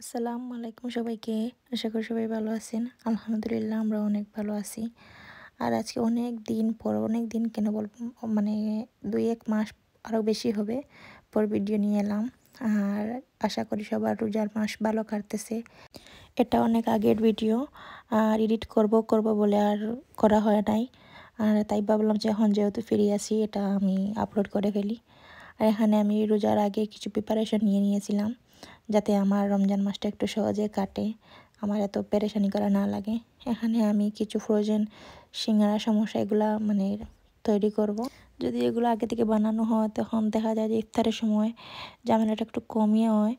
আসসালামু আলাইকুম সবাইকে। আশা করি সবাই ভালো আছেন। আলহামদুলিল্লাহ আমরা অনেক ভালো আছি। আর আজকে অনেক দিন পর, অনেক দিন কেন বলব, মানে ২-১ মাস আরও বেশি হবে পর ভিডিও নিয়ে এলাম। আর আশা করি সবার রোজার মাস ভালো কাটতেছে। এটা অনেক আগের ভিডিও, আর এডিট করব করব বলে আর করা হয় নাই। আর তাই ভাবলাম যে এখন যেহেতু ফিরে আসি এটা আমি আপলোড করে ফেলি। আর এখানে আমি রোজার আগে কিছু প্রিপারেশন নিয়ে নিয়েছিলাম যাতে আমার রমজান মাসটা একটু সহজে কাটে, আমার এত পেরেশানি করা না লাগে। এখানে আমি কিছু ফ্রোজেন সিঙ্গারা সমোসা এগুলা তৈরি করব। যদি এগুলো আগে থেকে বানানো হয় তখন দেখা যায় যে ইফতারের সময় ঝামেলাটা একটু কমিয়ে হয়,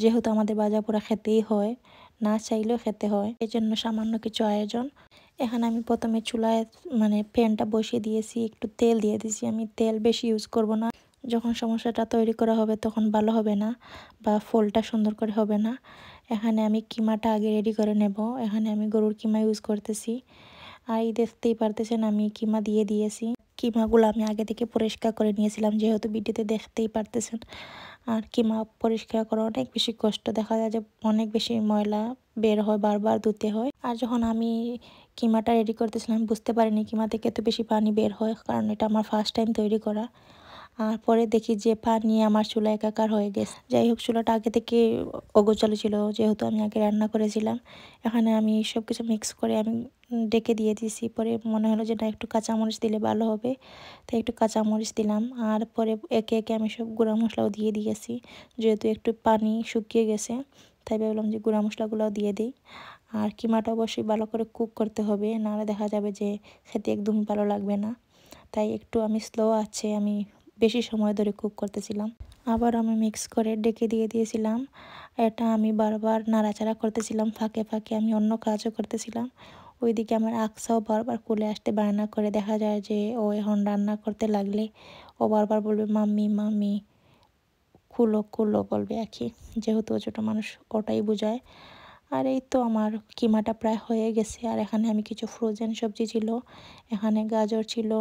যেহেতু আমাদের বাজার পোড়া খেতেই হয়, না চাইলেও খেতে হয়, এই জন্য সামান্য কিছু আয়োজন। এখানে আমি প্রথমে চুলায় প্যানটা বসিয়ে দিয়েছি, একটু তেল দিয়ে দিয়েছি। আমি তেল বেশি ইউজ করব না, যখন সমস্যাটা তৈরি করা হবে তখন ভালো হবে না বা ফলটা সুন্দর করে হবে না। এখানে আমি কিমাটা আগে রেডি করে নেব। এখানে আমি গরুর কিমা ইউজ করতেছি। আর এই দেখতেই পারতেছেন আমি কিমা দিয়ে দিয়েছি। কিমাগুলো আমি আগে থেকে পরিষ্কার করে নিয়েছিলাম, যেহেতু ভিডিওতে দেখতেই পারতেছেন। আর কিমা পরিষ্কার করা অনেক বেশি কষ্ট, দেখা যায় যে অনেক বেশি ময়লা বের হয়, বারবার ধুতে হয়। আর যখন আমি কিমাটা রেডি করতেছিলাম বুঝতে পারিনি কিমা থেকে এত বেশি পানি বের হয়, কারণ এটা আমার ফার্স্ট টাইম তৈরি করা। আর পরে দেখি যে পানি আমার চুলা একাকার হয়ে গেছে। যাই হোক, চুলাটা আগে থেকে অগোছালো ছিল, যেহেতু আমি আগে রান্না করেছিলাম। এখানে আমি সব কিছু মিক্স করে আমি ডেকে দিয়ে দিয়েছি। পরে মনে হলো যে না, একটু কাঁচামরিচ দিলে ভালো হবে, তাই একটু কাঁচামরিচ দিলাম। আর পরে একে একে আমি সব গুঁড়া মশলাও দিয়ে দিয়েছি, যেহেতু একটু পানি শুকিয়ে গেছে তাই ভাবলাম যে গুঁড়া মশলাগুলোও দিয়ে দিই। আর কিমাটা অবশ্যই ভালো করে কুক করতে হবে, নাহলে দেখা যাবে যে খেতে একদমই ভালো লাগবে না। তাই একটু আমি স্লো আছে আমি বেশি সময় ধরে কুক করতেছিলাম। আবার আমি মিক্স করে ডেকে দিয়ে দিয়েছিলাম। এটা আমি বারবার নাড়াচাড়া করতেছিলাম, ফাঁকে ফাঁকে আমি অন্য কাজও করতেছিলাম। ওইদিকে আমার আকসাও বারবার কোলে আসতে বায়না করে, দেখা যায় যে ও এখন রান্না করতে লাগলে ও বারবার বলবে মাম্মি মাম্মি, খুলো খুলো বলবে আর কি, যেহেতু ও ছোটো মানুষ ওটাই বোঝায়। আর এই তো আমার কিমাটা প্রায় হয়ে গেছে। আর এখানে আমি কিছু ফ্রোজেন সবজি ছিল, এখানে গাজর ছিল,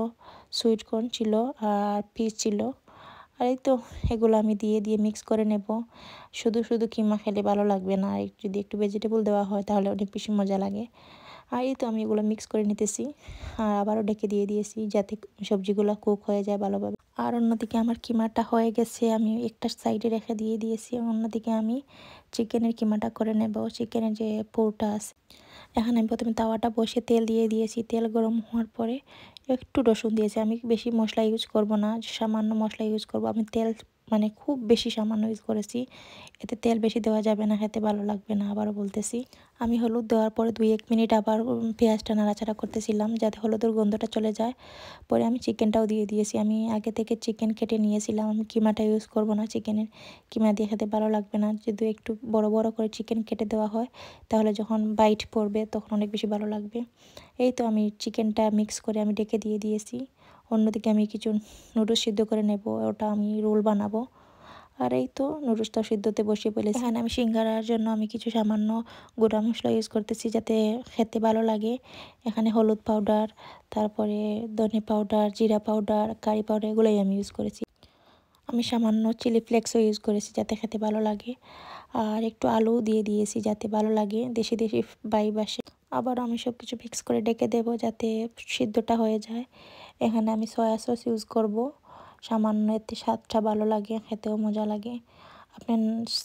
সুইট কর্ন ছিল, আর পিস ছিল। আর এই তো এগুলো আমি দিয়ে দিয়ে মিক্স করে নেব। শুধু শুধু কিমা খেলে ভালো লাগবে না, আর যদি একটু ভেজিটেবল দেওয়া হয় তাহলে অনেক বেশি মজা লাগে। আর এই তো আমি এগুলো মিক্স করে নিতেছি, আর আবারও ডেকে দিয়ে দিয়েছি যাতে সবজিগুলো কুক হয়ে যায় ভালোভাবে। আর অন্যদিকে আমার কিমাটা হয়ে গেছে, আমি একটা সাইডে রেখে দিয়ে দিয়েছি। অন্যদিকে আমি চিকেনের কিমাটা করে নেব। চিকেনের যে পোরটা আছে, এখানে আমি প্রথমে তাওয়াটা বসে তেল দিয়ে দিয়েছি। তেল গরম হওয়ার পরে একটু রসুন দিয়েছি। আমি বেশি মশলা ইউজ করব না, সামান্য মশলা ইউজ করব। আমি তেল খুব বেশি সামান্য ইউজ করেছি, এতে তেল বেশি দেওয়া যাবে না, খেতে ভালো লাগবে না। আবারও বলতেছি, আমি হলুদ দেওয়ার পরে 2-1 মিনিট আবার পেঁয়াজটা নাড়াচাড়া করতেছিলাম যাতে হলুদের গন্ধটা চলে যায়। পরে আমি চিকেনটাও দিয়ে দিয়েছি। আমি আগে থেকে চিকেন কেটে নিয়েছিলাম, আমি কিমাটা ইউজ করব না, চিকেনের কিমা দিয়ে খেতে ভালো লাগবে না। যদি একটু বড় বড় করে চিকেন কেটে দেওয়া হয় তাহলে যখন বাইট পড়বে তখন অনেক বেশি ভালো লাগবে। এই তো আমি চিকেনটা মিক্স করে আমি ডেকে দিয়ে দিয়েছি। অন্যদিকে আমি কিছু নুডলস সিদ্ধ করে নেব, ওটা আমি রোল বানাবো। আর এই তো নুডলসটা সিদ্ধতে বসিয়ে ফেলেছি। এখানে আমি সিঙ্গারার জন্য আমি কিছু সামান্য গুঁড়া মশলা ইউজ করতেছি যাতে খেতে ভালো লাগে। এখানে হলুদ পাউডার, তারপরে ধনে পাউডার, জিরা পাউডার, কারি পাউডার এগুলোই আমি ইউজ করেছি। আমি সামান্য চিলি ফ্লেক্সও ইউজ করেছি যাতে খেতে ভালো লাগে। আর একটু আলু দিয়ে দিয়েছি যাতে ভালো লাগে, দেশি দেশি ভাইব আসে। আবার আমি সব কিছু মিক্স করে ডেকে দেব যাতে সিদ্ধটা হয়ে যায়। এখানে আমি সয়া সস ইউজ করব সামান্য, এতে স্বাদটা ভালো লাগে, খেতেও মজা লাগে। আপনি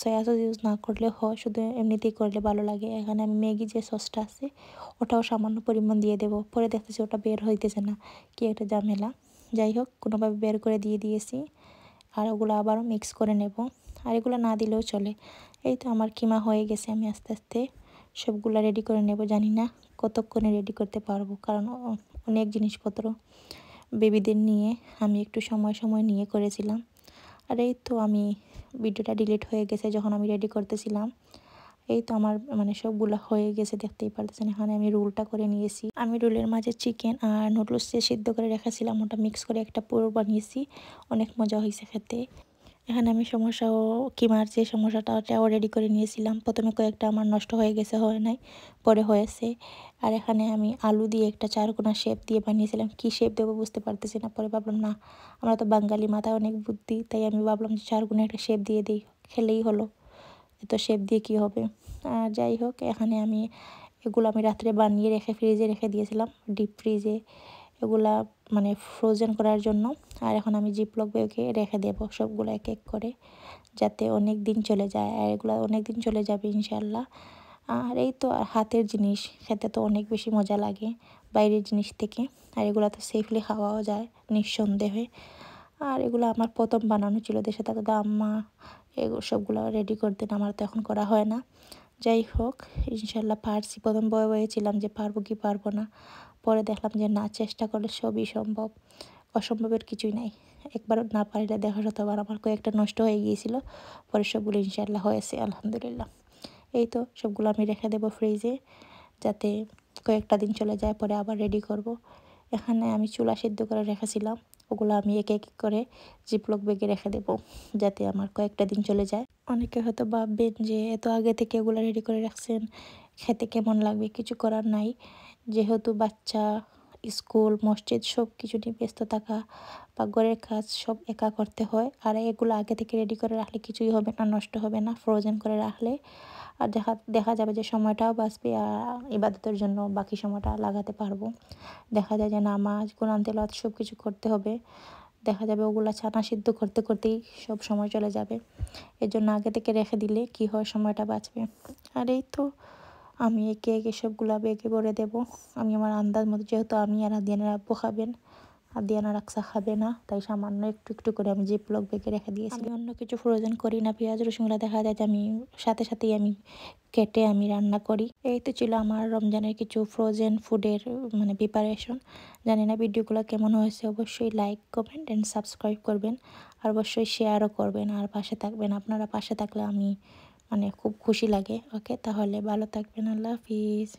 সয়া সস ইউজ না করলে হয়, শুধু এমনিতেই করলে ভালো লাগে। এখানে আমি ম্যাগি যে সসটা আছে ওটাও সামান্য পরিমাণ দিয়ে দেব। পরে দেখতেছি ওটা বের হইতেছে না, কি একটা ঝামেলা। যাই হোক, কোনোভাবে বের করে দিয়ে দিয়েছি। আর ওগুলো আবারও মিক্স করে নেব, আর এগুলো না দিলেও চলে। এই তো আমার কিমা হয়ে গেছে, আমি আস্তে আস্তে সবগুলো রেডি করে নেব। জানি না কতক্ষণে রেডি করতে পারবো, কারণ অনেক জিনিসপত্র বেবিদের নিয়ে আমি একটু সময় সময় নিয়ে করেছিলাম। আর এই তো আমি ভিডিওটা ডিলিট হয়ে গেছে যখন আমি রেডি করতেছিলাম। এই তো আমার সবগুলো হয়ে গেছে, দেখতেই পারতেছেন। এখানে আমি রোলটা করে নিয়েছি। আমি রোলের মাঝে চিকেন আর নুডলস যে সিদ্ধ করে রেখেছিলাম ওটা মিক্স করে একটা পুরো বানিয়েছি, অনেক মজা হয়েছে খেতে। এখানে আমি সমোসা ও কিমার যে সমোসাটা ওটাও রেডি করে নিয়েছিলাম। প্রথমে কয়েকটা আমার নষ্ট হয়ে গেছে, হয় নাই, পরে হয়েছে। আর এখানে আমি আলু দিয়ে একটা চারকোনা শেপ দিয়ে বানিয়েছিলাম, কি শেপ দেবো বুঝতে পারতেছি না। পরে ভাবলাম না, আমরা তো বাঙালি, মাথায় অনেক বুদ্ধি, তাই আমি ভাবলাম যে চারকোনা একটা শেপ দিয়ে দিই, খেলেই হলো। এত শেপ দিয়ে কি হবে। আর যাই হোক, এখানে আমি এগুলো আমি রাত্রে বানিয়ে রেখে ফ্রিজে রেখে দিয়েছিলাম, ডিপ ফ্রিজে, এগুলা মানে ফ্রোজেন করার জন্য। আর এখন আমি জিপলক ব্যাগে রেখে দেবো সবগুলো এক এক করে, যাতে অনেক দিন চলে যায়। আর এগুলো অনেক দিন চলে যাবে ইনশাল্লাহ। আর এই তো হাতের জিনিস খেতে তো অনেক বেশি মজা লাগে বাইরের জিনিস থেকে। আর এগুলো তো সেফলি খাওয়াও যায় নিঃসন্দেহে। আর এগুলো আমার প্রথম বানানো ছিল, দেশে থাকতে তো আম্মা এগুলো সবগুলো রেডি করতেন, আমার তো এখন করা হয় না। যাই হোক, ইনশাল্লাহ পারছি। প্রথম ভয়ে ভয়ে ছিলাম যে পারবো কি পারবো না, পরে দেখলাম যে না, চেষ্টা করলে সবই সম্ভব, অসম্ভবের কিছুই নাই। একবার না পারলে দেখা শতবার। আমার কয়েকটা নষ্ট হয়ে গিয়েছিল, পরে সবগুলো ইনশাল্লাহ হয়েছে আলহামদুলিল্লাহ। এই তো সবগুলো আমি রেখে দেবো ফ্রিজে, যাতে কয়েকটা দিন চলে যায়, পরে আবার রেডি করব। এখানে আমি চুলা সিদ্ধ করে রেখেছিলাম, ওগুলো আমি এক এক করে জিপলক ব্যাগে রেখে দেবো, যাতে আমার কয়েকটা দিন চলে যায়। অনেকে হয়তো ভাববেন যে এত আগে থেকে এগুলো রেডি করে রাখছেন, খেতে কেমন লাগবে। কিছু করার নাই, যেহেতু বাচ্চা, স্কুল, মসজিদ সব কিছু নিয়ে ব্যস্ত থাকা বা ঘরের কাজ সব একা করতে হয়। আর এগুলো আগে থেকে রেডি করে রাখলে কিছুই হবে না, নষ্ট হবে না ফ্রোজেন করে রাখলে। আর দেখা যাবে যে সময়টাও বাঁচবে, আর ইবাদতের জন্য বাকি সময়টা লাগাতে পারবো। দেখা যায় যে নামাজ, কোরআন তেলাওয়াত সব কিছু করতে হবে, দেখা যাবে ওগুলা ছানা সিদ্ধ করতে করতেই সব সময় চলে যাবে। এর জন্য আগে থেকে রেখে দিলে কি হয়, সময়টা বাঁচবে। আর এই তো আমি একে একে সবগুলা বেগে ভরে দেবো। আমি আমার আন্দাজ মতো, যেহেতু আমি আর আদিয়ানের আব্বু খাবেন, আদিয়ান আর আকসা খাবে না, তাই সামান্য একটু একটু করে আমি জিপলক বেগে রেখে দিয়েছি। আমি অন্য কিছু ফ্রোজেন করি না, পেঁয়াজ রসুনগুলো দেখা যায় যে আমি সাথে সাথেই আমি কেটে আমি রান্না করি। এই তো ছিল আমার রমজানের কিছু ফ্রোজেন ফুডের মানে প্রিপারেশন। জানি না ভিডিওগুলো কেমন হয়েছে, অবশ্যই লাইক, কমেন্ট অ্যান্ড সাবস্ক্রাইব করবেন, আর অবশ্যই শেয়ারও করবেন, আর পাশে থাকবেন। আপনারা পাশে থাকলে আমি মানে খুব খুশি লাগে। ওকে, তাহলে ভালো থাকবেন, আল্লাহ হাফিজ।